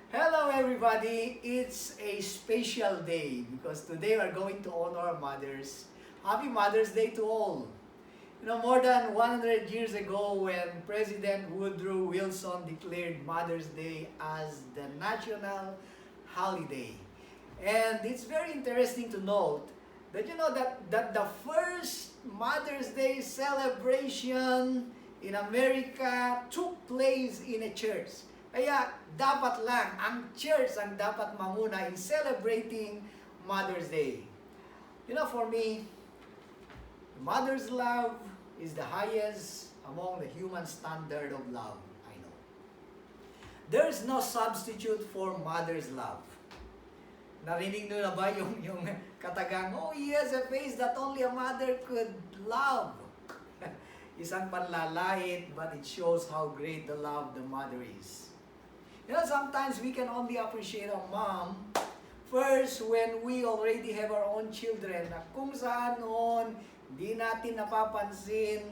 Hello everybody! It's a special day because today we're going to honor mothers. Happy Mother's Day to all! More than 100 years ago when President Woodrow Wilson declared Mother's Day as the national holiday. And it's very interesting to note that that the first Mother's Day celebration in America took place in a church. Kaya dapat lang ang church ang dapat mamuna in celebrating Mother's Day. For me, mother's love is the highest among the human standard of love, I know. There's no substitute for mother's love. Narinig nyo na ba yung katagang, oh, he has a face that only a mother could love. Isang panlalait, but it shows how great the love the mother is. Sometimes we can only appreciate our mom first when we already have our own children na kung saan noon di natin napapansin,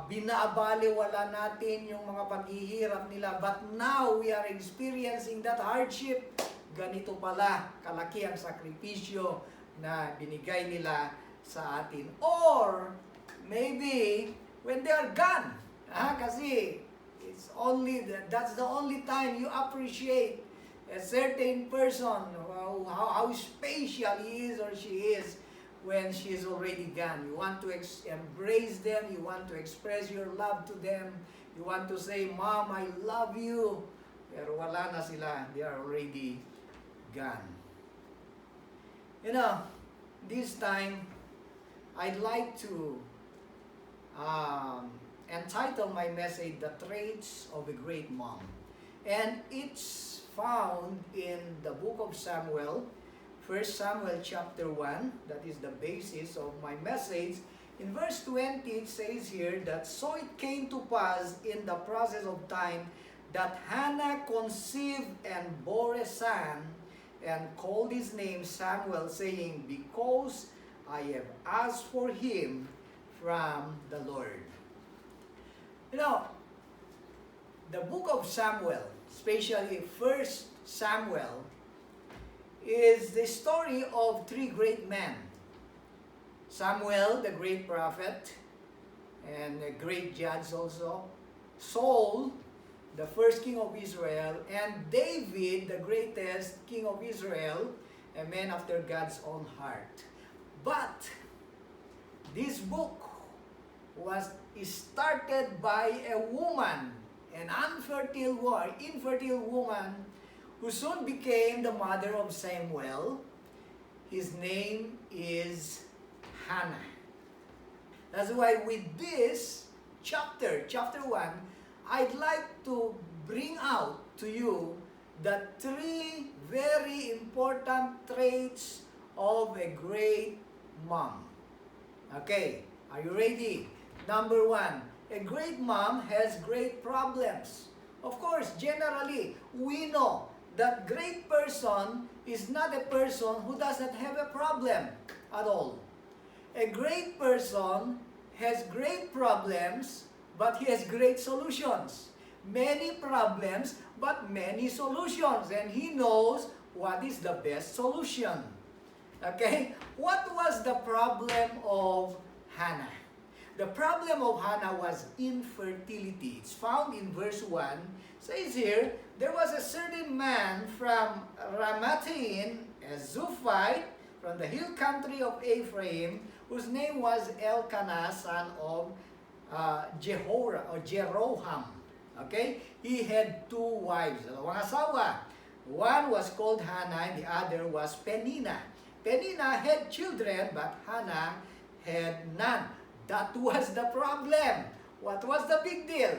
binaabaliwala natin yung mga paghihirap nila. But now we are experiencing that hardship. Ganito pala kalaki ang sakripisyo na binigay nila sa atin. Or maybe when they are gone. Kasi that's the only time you appreciate a certain person, how special he is or she is when she is already gone. You want to embrace them, you want to express your love to them, you want to say, Mom, I love you. Pero wala na sila, they are already gone. This time, I'd like to entitle my message, The Traits of a Great Mom. And it's found in the book of Samuel, 1 Samuel chapter 1, that is the basis of my message. In verse 20, it says here that, so it came to pass in the process of time that Hannah conceived and bore a son, and called his name Samuel, saying, because I have asked for him from the Lord. The book of Samuel, especially 1 Samuel, is the story of three great men. Samuel, the great prophet, and a great judge also. Saul, the first king of Israel, and David, the greatest king of Israel, a man after God's own heart. But this book was started by a woman, an infertile woman, who soon became the mother of Samuel. His name is Hannah. That's why with this chapter 1, I'd like to bring out to you the three very important traits of a great mom. Okay, are you ready? Number 1, a great mom has great problems. Of course, generally, we know that great person is not a person who does not have a problem at all. A great person has great problems, but he has great solutions. Many problems, but many solutions. And he knows what is the best solution. Okay? What was the problem of Hannah? The problem of Hannah was infertility. It's found in verse 1. It says here, there was a certain man from Ramathaim, a Zuphite, from the hill country of Ephraim, whose name was Elkanah, son of Jeroham. Okay? He had two wives, dalawang asawa. One was called Hannah and the other was Peninnah. Peninnah had children, but Hannah had none. That was the problem. What was the big deal?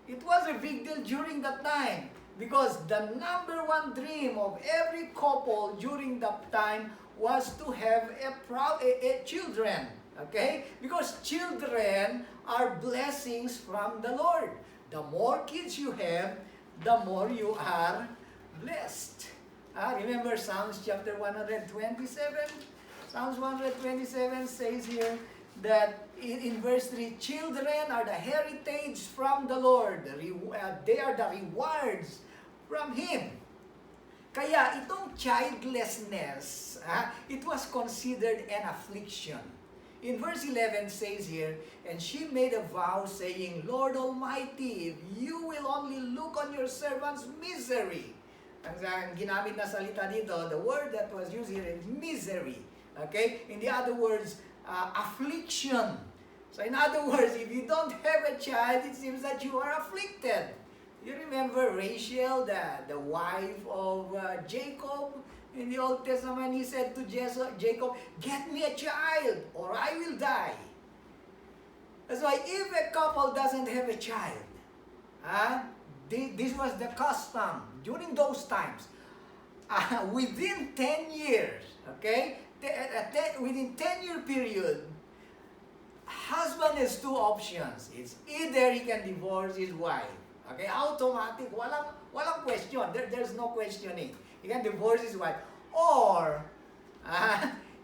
It was a big deal during that time because the number one dream of every couple during that time was to have a children. Okay? Because children are blessings from the Lord. The more kids you have, the more you are blessed. Remember Psalms chapter 127? Psalms 127 says here that in verse 3, children are the heritage from the Lord. They are the rewards from Him. Kaya itong childlessness, it was considered an affliction. In verse 11 says here, and she made a vow saying, Lord Almighty, if you will only look on your servant's misery. Ang ginamit na salita dito, the word that was used here is misery. Okay? In the other words, affliction. So in other words, if you don't have a child, it seems that you are afflicted. You remember Rachel, the wife of Jacob? In the Old Testament, he said to Jacob, get me a child or I will die. That's why if a couple doesn't have a child, this was the custom during those times. Within 10 years, okay? Within 10-year period, husband has two options. It's either he can divorce his wife. Okay, automatic, walang question. There's no questioning. He can divorce his wife. Or,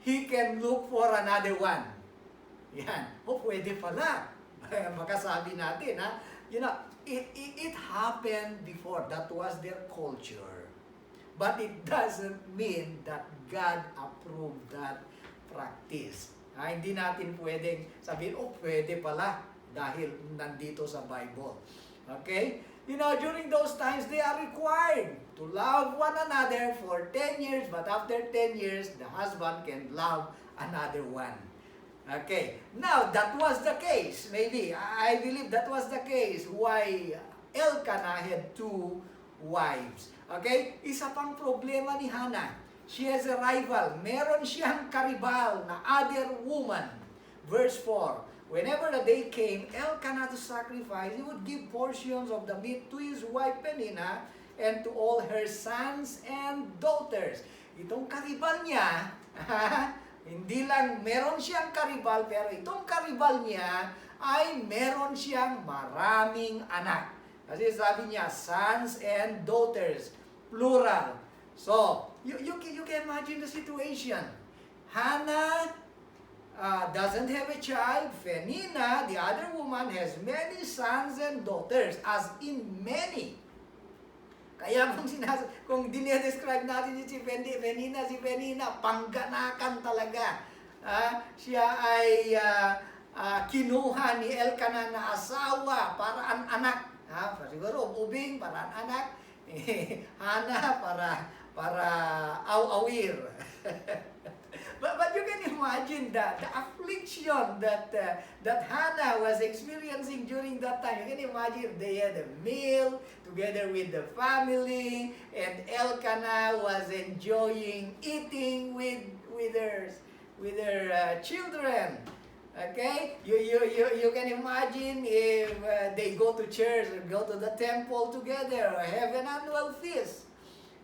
he can look for another one. Yan. Pwede pala. Makasabi natin, ha? You know, it happened before. That was their culture. But it doesn't mean that God approved that practice. Hindi natin pwedeng sabihin, pwede pala dahil nandito sa Bible. Okay? You know, during those times, they are required to love one another for 10 years, but after 10 years, the husband can love another one. Okay. Now, that was the case. Maybe, I believe that was the case why Elkanah had two wives. Okay? Isa pang problema ni Hannah. She has a rival. Meron siyang karibal na other woman. Verse 4. Whenever the day came, Elkanah to sacrifice, he would give portions of the meat to his wife Peninnah and to all her sons and daughters. Itong karibal niya, hindi lang meron siyang karibal, pero itong karibal niya ay meron siyang maraming anak. Kasi sabi niya, sons and daughters, plural. So, you can imagine the situation. Hannah doesn't have a child. Peninnah, the other woman, has many sons and daughters, as in many. Kaya kung dinedescribe natin si Peninnah, pangganakan talaga. Siya ay kinuha ni Elkanah na asawa para ang anak. Siguro, ubing para ang anak. Hana para awir. But you can imagine that the affliction that Hannah was experiencing during that time. You can imagine they had a meal together with the family, and Elkanah was enjoying eating with her children. Okay, you can imagine if they go to church or go to the temple together or have an annual feast.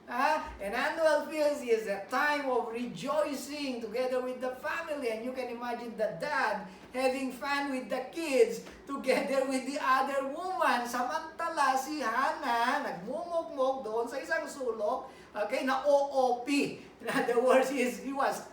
An annual feast is a time of rejoicing together with the family, and you can imagine the dad having fun with the kids together with the other woman. Samantala si Hannah nagmumugmog doon sa isang sulok, okay, na OOP. In other words, she was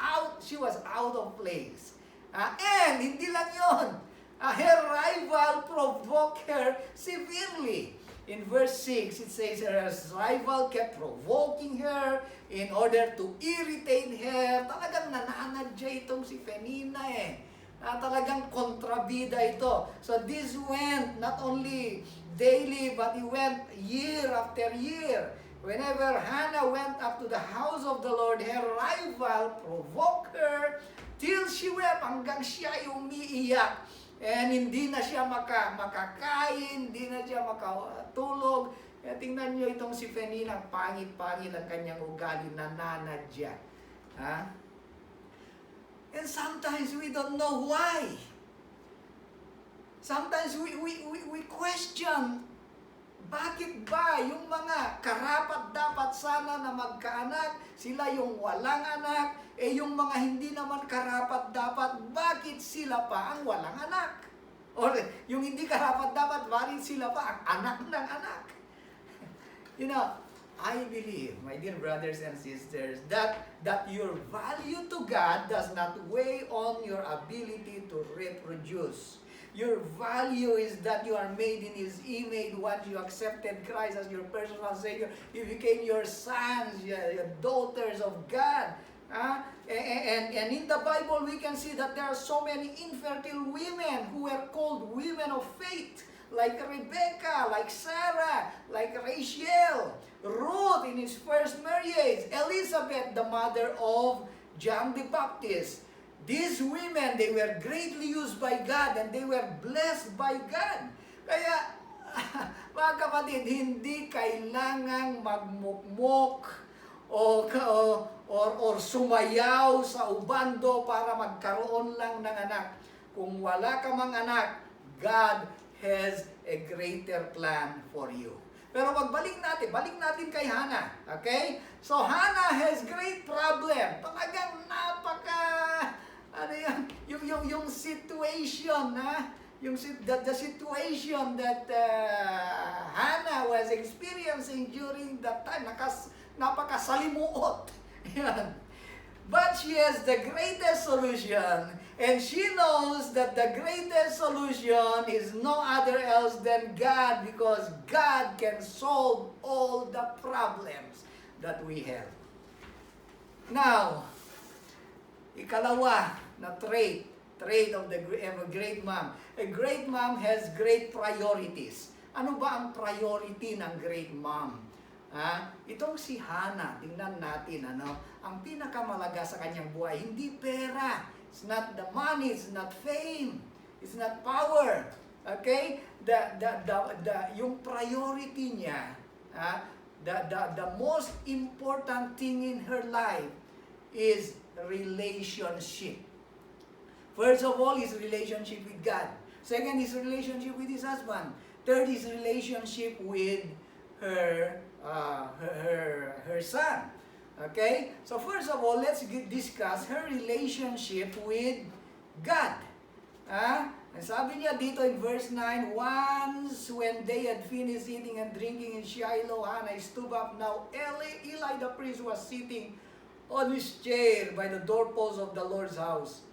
out of place. And hindi lang yun. Her rival provoked her severely. In verse 6, it says her rival kept provoking her in order to irritate her. Talagang nananadya itong si Peninnah talagang kontrabida ito. So this went not only daily, but it went year after year. Whenever Hannah went up to the house of the Lord, her rival provoked her till she wept, hanggang siya ay umiiyak. And hindi na siya makakain, hindi na siya makatulog. Kaya tingnan nyo itong si Peninnah, pangit-pangit ang kanyang ugali, nananadya. And sometimes we don't know why. Sometimes we question, bakit ba yung mga karapat-dapat sana na magkaanak, sila yung walang anak, yung mga hindi naman karapat-dapat, bakit sila pa ang walang anak? Or yung hindi karapat-dapat, bakit sila pa ang anak ng anak? You know, I believe, my dear brothers and sisters, that your value to God does not weigh on your ability to reproduce. Your value is that you are made in His image. Once you accepted Christ as your personal Savior, you became your sons, your daughters of God. And in the Bible, we can see that there are so many infertile women who were called women of faith, like Rebecca, like Sarah, like Rachel, Ruth in his first marriage, Elizabeth, the mother of John the Baptist. These women, they were greatly used by God and they were blessed by God. Kaya, mga kapatid, hindi kailangang magmukmok or sumayaw sa ubando para magkaroon lang ng anak. Kung wala ka mang anak, God has a greater plan for you. Pero balik natin kay Hannah. Okay? So Hannah has great problem. Talagang yung situation, the situation that Hannah was experiencing during that time, napakasalimuot. Yan. But she has the greatest solution, and she knows that the greatest solution is no other else than God, because God can solve all the problems that we have. Now, ikalawa na trait of a great mom. A great mom has great priorities. Ano ba ang priority ng great mom? Itong si Hannah, tingnan natin, ang pinakamalaga sa kanyang buhay, hindi pera. It's not the money, it's not fame, it's not power. Okay? Yung priority niya, the most important thing in her life is relationship. First of all, his relationship with God. Second, his relationship with his husband. Third, his relationship with her son. Okay? So first of all, let's discuss her relationship with God. Sabi niya dito in verse 9, once when they had finished eating and drinking in Shiloh, Hannah stood up. Now Eli the priest was sitting on his chair by the doorpost of the Lord's house.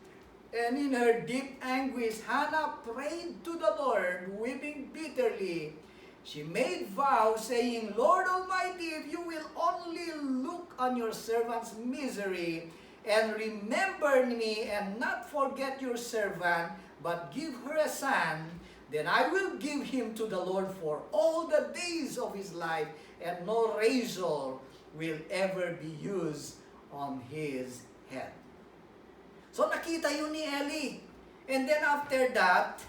And in her deep anguish, Hannah prayed to the Lord, weeping bitterly. She made vows, saying, Lord Almighty, if you will only look on your servant's misery, and remember me, and not forget your servant, but give her a son, then I will give him to the Lord for all the days of his life, and no razor will ever be used on his head. So nakita yun ni Eli. And then after that,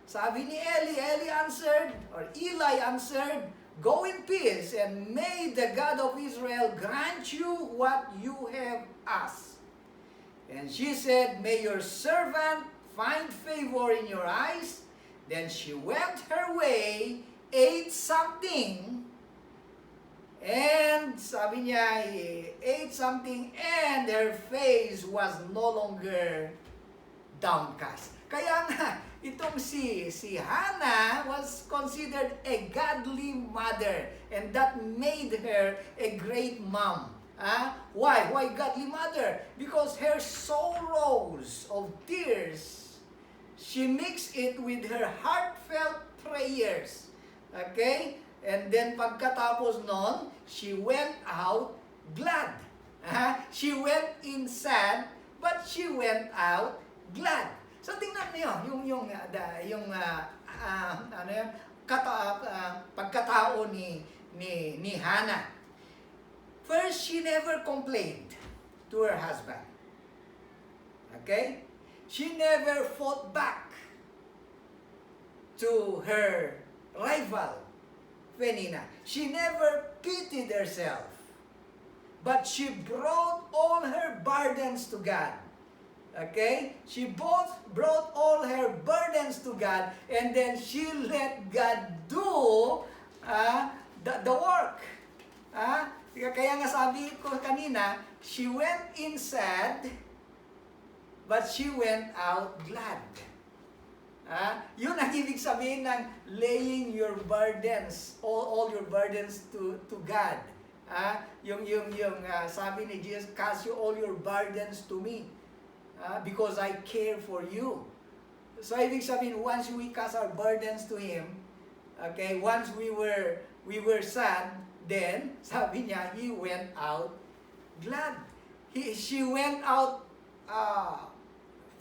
sabi ni Eli answered, or Eli answered, go in peace, and may the God of Israel grant you what you have asked. And she said, may your servant find favor in your eyes. Then she went her way, ate something, and sabi niya, ate something, and her face was no longer downcast. Kaya nga, itong si Hannah was considered a godly mother, and that made her a great mom. Why? Why godly mother? Because her sorrows of tears, she mixed it with her heartfelt prayers. Okay? And then pagkatapos nun, she went out glad. She went in sad, but she went out glad. So tingnan niyo yung pagkatao ni Hannah. First, she never complained to her husband. Okay? She never fought back to her rival, Peninnah. She never pitied herself, but she brought all her burdens to God. Okay? She brought all her burdens to God, and then she let God do the work. Kaya nga sabi ko kanina, she went in sad, but she went out glad. Yun ang ibig sabihin ng laying your burdens, all your burdens to God. Sabi ni Jesus, cast you all your burdens to me, because I care for you. So, ibig sabihin, once we cast our burdens to Him, okay, once we were sad, then, sabi niya, He went out glad. She went out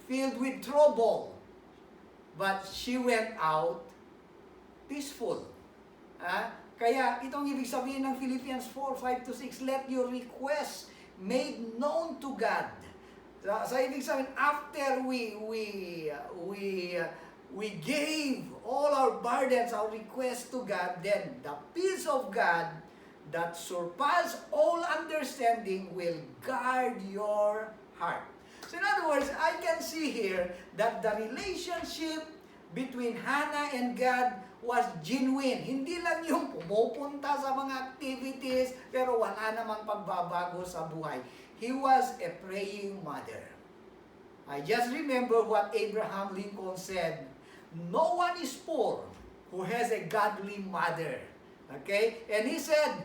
filled with trouble, but she went out peaceful. Kaya itong ibig sabihin ng Philippians 4:5-6, let your request made known to God. So ibig sabihin, after we gave all our burdens, our requests to God, then the peace of God that surpasses all understanding will guard your heart. So in other words, I can see here that the relationship between Hannah and God was genuine. Hindi lang yung pumupunta sa mga activities, pero wala namang pagbabago sa buhay. He was a praying mother. I just remember what Abraham Lincoln said, no one is poor who has a godly mother. Okay? And he said,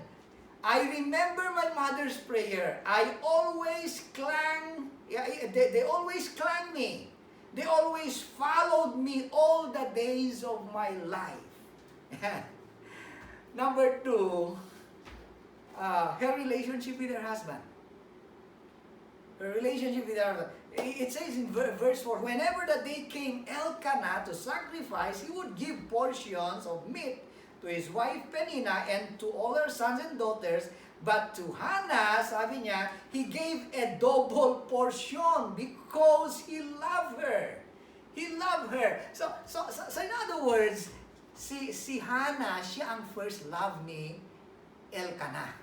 I remember my mother's prayer. I always they always clung me. They always followed me all the days of my life. Number 2, her relationship with her husband. Her relationship with her husband. It says in verse 4, whenever the day came Elkanah to sacrifice, he would give portions of meat to his wife Peninnah and to all her sons and daughters. But to Hannah, sabi niya, he gave a double portion because he loved her. He loved her. So in other words, si Hannah, siya ang first love ni Elkanah.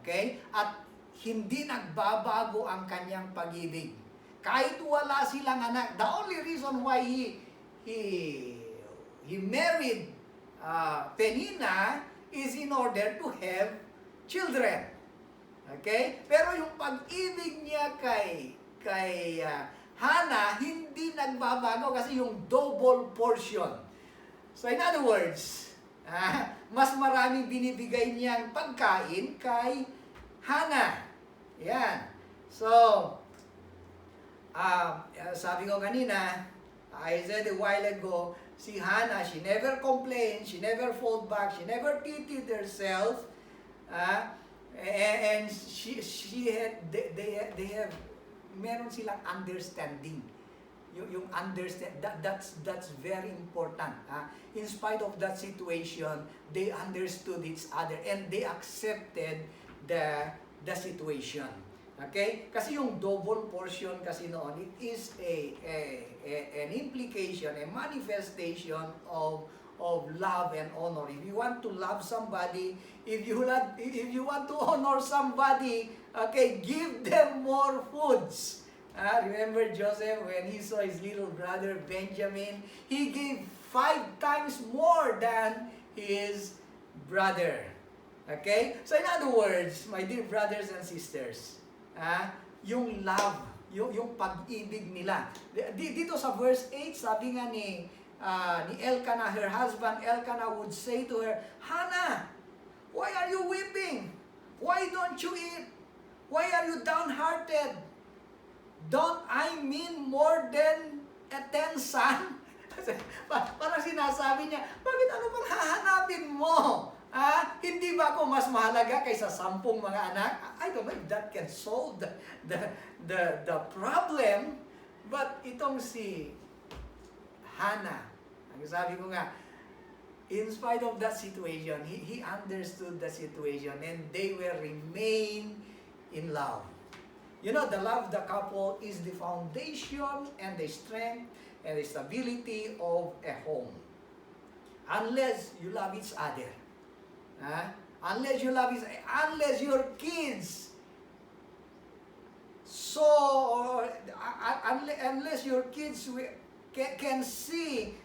Okay? At hindi nagbabago ang kanyang pag-ibig. Kahit wala silang anak, the only reason why he married Peninnah is in order to have children. Okay? Pero yung pag-ibig niya kay Hannah, hindi nagbabago kasi yung double portion. So in other words, mas maraming binibigay niyang pagkain kay Hannah. Yan. So, sabi ko kanina, I said a while ago, si Hannah, she never complained, she never fought back, she never pitied herself, and they have, meron silang understanding. Yung understand, that's very important. In spite of that situation, they understood each other and they accepted the situation. Okay? Kasi yung double portion kasi noon, it is an implication, a manifestation of love and honor. If you want to love somebody, if you want to honor somebody, okay, give them more foods. Remember Joseph, when he saw his little brother Benjamin, he gave 5 times more than his brother. Okay? So in other words, my dear brothers and sisters, yung love, yung pag-ibig nila. Dito sa verse 8, sabi nga ni Elkanah, her husband Elkanah would say to her, Hannah, why are you weeping? Why don't you eat? Why are you downhearted? Don't I mean more than a 10 son? Parang sinasabi niya, bakit ano bang hahanapin mo? Hindi ba ako mas mahalaga kaysa 10 mga anak? I don't know if that can solve the problem. But itong si Hannah, ang sabi ko nga, in spite of that situation, he understood the situation and they will remain in love. You know, the love of the couple is the foundation and the strength and the stability of a home. Unless you love each other. Unless your kids unless your kids can see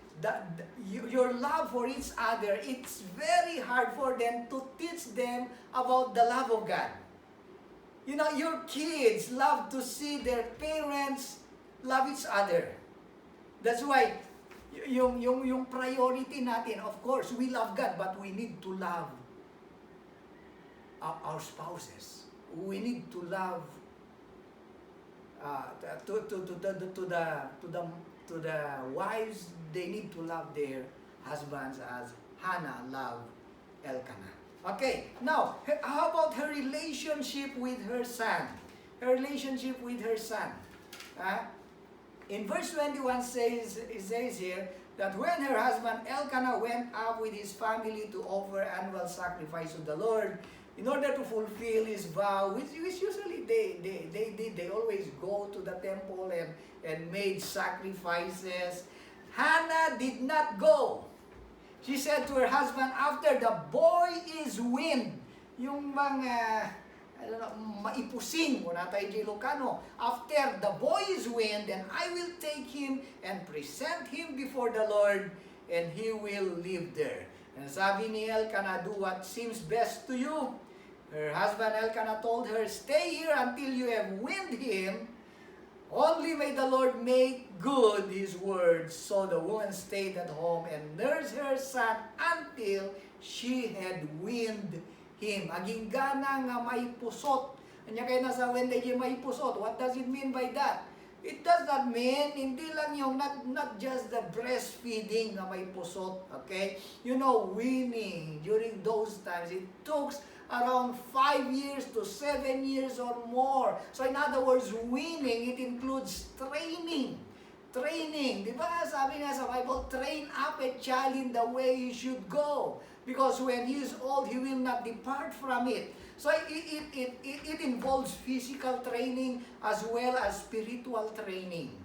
your love for each other, it's very hard for them to teach them about the love of God. You know, your kids love to see their parents love each other. That's why yung priority natin, of course, we love God, but we need to love our spouses. We need to love to the to the wives, they need to love their husbands as Hannah loved Elkanah. Okay, now, how about her relationship with her son? Her relationship with her son. In verse 21 it says here that when her husband Elkanah went up with his family to offer annual sacrifice to the Lord, in order to fulfill his vow, which usually they always go to the temple and made sacrifices, Hannah did not go. She said to her husband, after the boy is weaned, yung mga, I don't know, maipusing, muna tayo Ilocano, after the boy is weaned, then I will take him and present him before the Lord, and he will live there. And sabi ni Elkanah, do what seems best to you. Her husband Elkanah told her, stay here until you have weaned him. Only may the Lord make good his words. So the woman stayed at home and nursed her son until she had weaned him. Aging gana nga may pusot. Anya kayo nasa when they may pusot. What does it mean by that? It does not mean, hindi lang yung, not just the breastfeeding na may pusot. Okay? You know, weaning during those times, it took around 5 years to 7 years or more. So in other words, weaning, it includes training. Training. Di ba? Sabi nga sa Bible, train up a child in the way he should go. Because when he is old, he will not depart from it. So it involves physical training as well as spiritual training.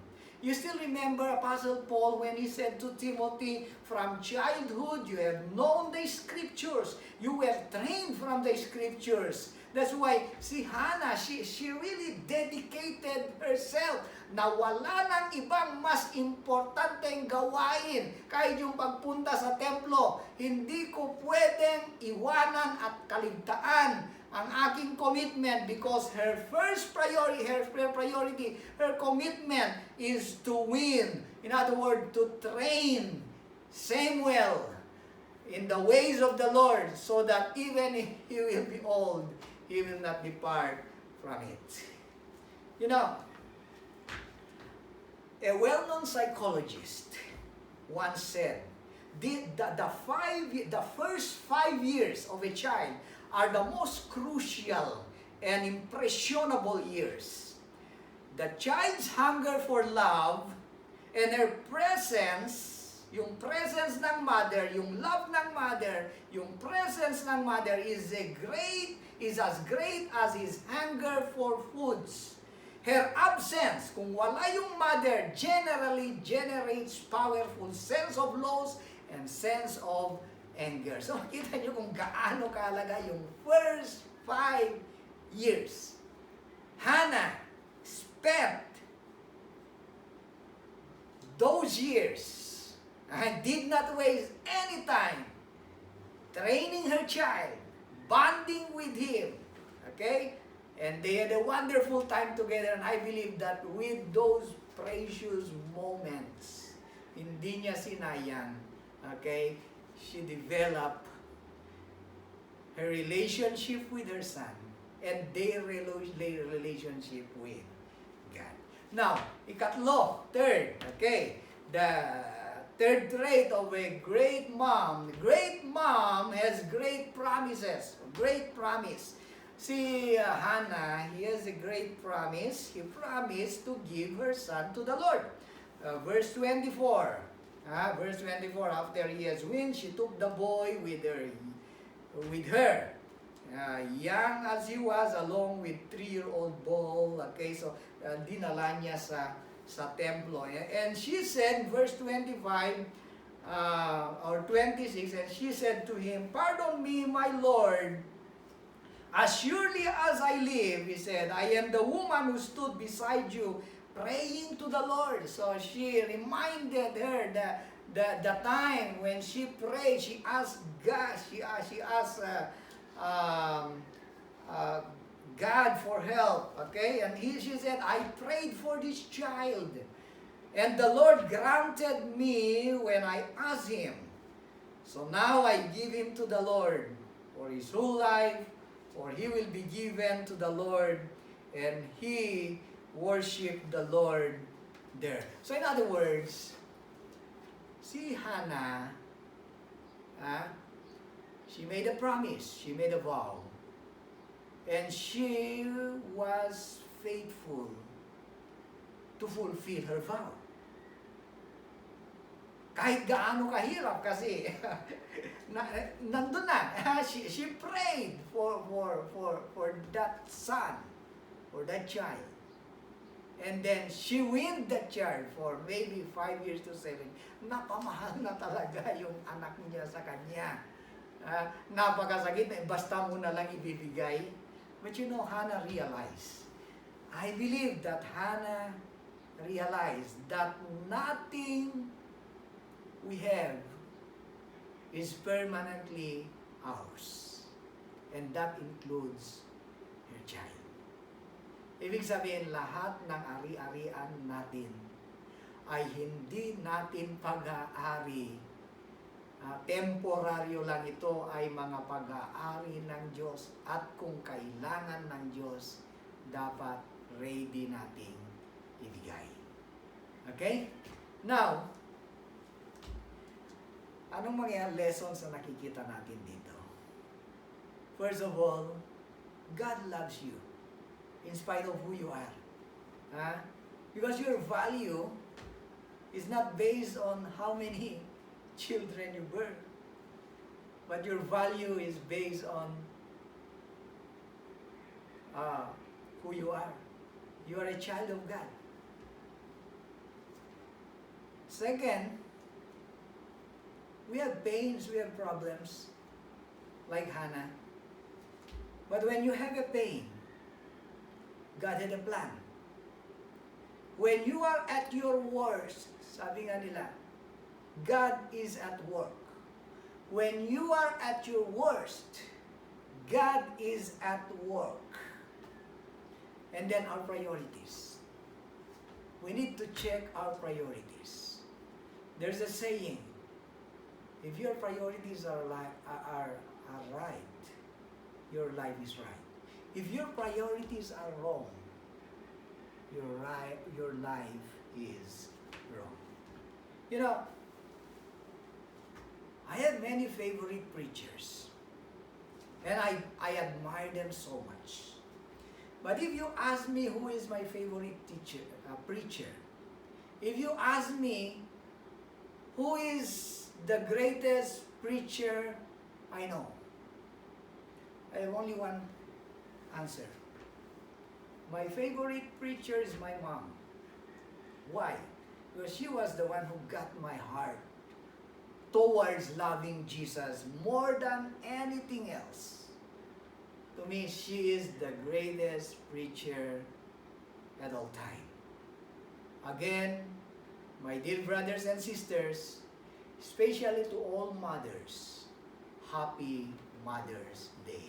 You still remember Apostle Paul when he said to Timothy, from childhood you have known the Scriptures. You were trained from the Scriptures. That's why si Hannah, she really dedicated herself na wala nang ibang mas importanteng gawain kahit yung pagpunta sa templo. Hindi ko pwedeng iwanan at kaligtaan ang aking commitment because her commitment is to win. In other words, to train Samuel in the ways of the Lord so that even if he will be old, he will not depart from it. You know, a well-known psychologist once said, the first 5 years of a child are the most crucial and impressionable years. The child's hunger for love and her presence, yung presence ng mother, yung love ng mother, yung presence ng mother is as great as his hunger for foods. Her absence, kung wala yung mother, generally generates powerful sense of loss and sense of anger. So, kita nyo kung gaano kahalaga yung first 5 years. Hannah spent those years and did not waste any time training her child, bonding with him, okay? And they had a wonderful time together, and I believe that with those precious moments, hindi niya sinayang, okay? She developed her relationship with her son and their relationship with God. Now, third, okay, the third trait of a great mom. Great mom has great promises, great promise. Si Hannah, he has a great promise. He promised to give her son to the Lord. Verse 24. Verse 24, after he has weaned, she took the boy with her, young as he was, along with 3-year-old bull. Okay, so dinala niya sa templo. And she said, verse 25 or 26, and she said to him, pardon me, my Lord, as surely as I live, he said, I am the woman who stood beside you, praying to the Lord. So she reminded her the time when she prayed, she asked God, she asked God for help. Okay, and she said, I prayed for this child, and the Lord granted me when I asked him. So now I give him to the Lord for his whole life, for he will be given to the Lord, and he worship the Lord there. So in other words, si Hannah, she made a promise, she made a vow, and she was faithful to fulfill her vow. Kahit gaano kahirap kasi nandun na. she prayed for that son, for that child. And then she weaned that child for maybe 5 years to 7. Napamahal na talaga yung anak niya sa kanya. Napakasakit na basta mo na lang ibibigay. But you know, Hannah realized. I believe that Hannah realized that nothing we have is permanently ours. And that includes her child. Ibig sabihin, lahat ng ari-arian natin ay hindi natin pag-aari. Temporaryo lang ito, ay mga pag-aari ng Diyos, at kung kailangan ng Diyos, dapat ready nating ibigay. Okay? Now, anong mga lessons na nakikita natin dito? First of all, God loves you in spite of who you are. Because your value is not based on how many children you birth, but your value is based on who you are. You are a child of God. Second, we have pains, we have problems, like Hannah. But when you have a pain, God had a plan. When you are at your worst, sabi nga nila, God is at work. When you are at your worst, God is at work. And then our priorities. We need to check our priorities. There's a saying, if your priorities are right, your life is right. If your priorities are wrong, your life is wrong. You know, I have many favorite preachers, and I admire them so much. But if you ask me who is my favorite preacher, if you ask me who is the greatest preacher I know, I have only one answer. My favorite preacher is my mom. Why? Because she was the one who got my heart towards loving Jesus more than anything else. To me, she is the greatest preacher at all time. Again, my dear brothers and sisters, especially to all mothers, Happy Mother's Day.